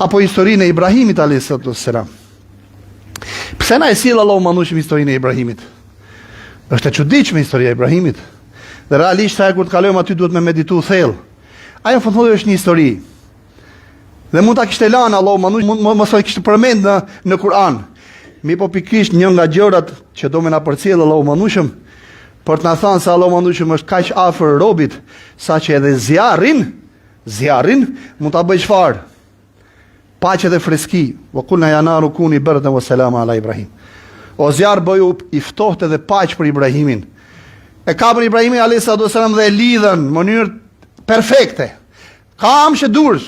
apo historinë e Ibrahimit a.s. Pse na e sill Allahu manushim historinë e Ibrahimit? Është e çuditshme historia e Ibrahimit. Dhe realisht sa kur të kalojmë aty duhet me meditu thellë. Ajo në fund është një histori. Dhe mund ta kishte lënë Allahu manush, mos e kishte përmend në Kur'an. Mi po pikërisht një nga gjërat që do më na përcjell Allahu manushëm për të na thënë se Allahu manushëm është kaq afër robit, saqë edhe zjarrin mund ta bëj çfarë? Paqe dhe freski. Wa qulna ya naru kuni bardan wa salama ala Ibrahim. O zjarr bëju i ftohtë dhe paq për Ibrahimin. E kapën Ibrahimin alayhis salam dhe e lidhën në mënyrë perfekte. Kam shëdurës.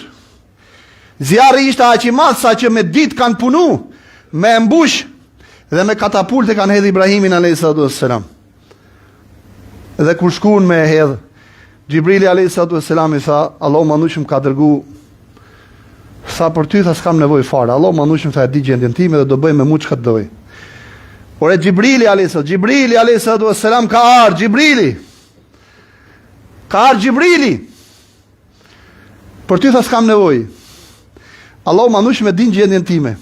Zjarri ishte aq i madh sa që me ditë kanë punu, me mbush dhe me katapulte kanë hedhë Ibrahimin alayhis salam. Dhe kur shkuan me hedhë, Gjibrili alayhis salam i tha, Allahu manushëm ka dërgu. Sa për ty tha s'kam nevojë fare. Allahu manushëm tha e di gjendjen time dhe do bëj me mua çka doj. Ore Gjibrili alayhis salam ka ardhur Gjibrili. Për ty tha s'kam nevojë. Allahu manushëm e din gjendjen time.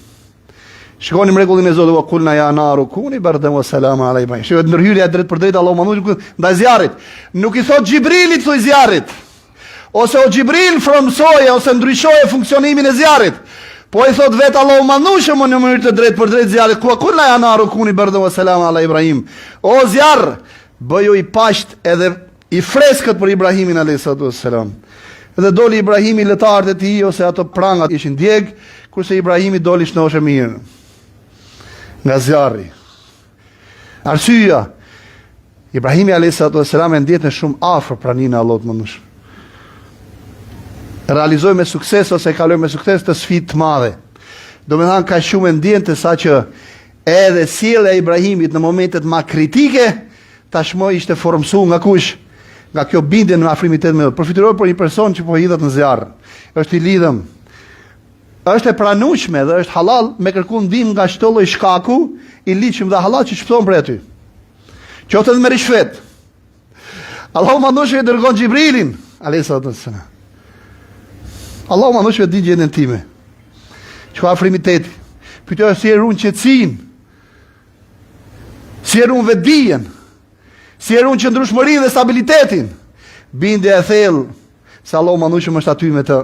Shikoni mrekullin e Zotit, wa qulna ya naru kuni bardan wa salama ala Ibrahim. Shikoni ndërhyrja drejt për drejt Allahu manushëm ndaj zjarrit. Nuk i thot Gjibrilit thoj zjarrit. Ose o Gjibril frymësoje ose ndryshoje funksionimin e zjarrit. Po i thot vetë Allahu manushëm në mënyrë të drejtë për drejt zjarrit. Wa qulna ya naru kuni bardan wa salama ala Ibrahim. O zjarr, bëju i paqt edhe i freskët për Ibrahimin alayhis salam. Dhe doli Ibrahimi lëtarët e tij ose ato prangat ishin djeg, kurse Ibrahimi doli shnoshe mirë. Nga zjarri. Arsyeja, Ibrahimi alayhis salam e ndjete shumë afër praninë e Allahut manush. Realizoi me sukses ose kaloi me sukses të sfidë të madhe. Domethënë ka shumë ndjente saqë edhe sjellja e Ibrahimit në momentet më kritike tashmë ishte formsuar nga kush? Nga kjo bindje në afrimitet me Zot. Përfituroi për një person që po hidhet në zjarr. Është i lidhëm. Është e pranueshme dhe është halal me kërkuar ndihmë nga çdo lloj shkaku i ligjshëm dhe halal që shpëton për aty. Qoftë edhe me rishfet. Allahu manush e dërgon Gjibrilin, alayhis salam. Allahu manush e di gjendjen time. Çka afrimiteti. Pyetoj si e ruan qetësinë. Si e ruan vetdijen. Si e ruan qëndrueshmërinë dhe stabilitetin. Bindja e thellë se Allahu manushëm është aty me të.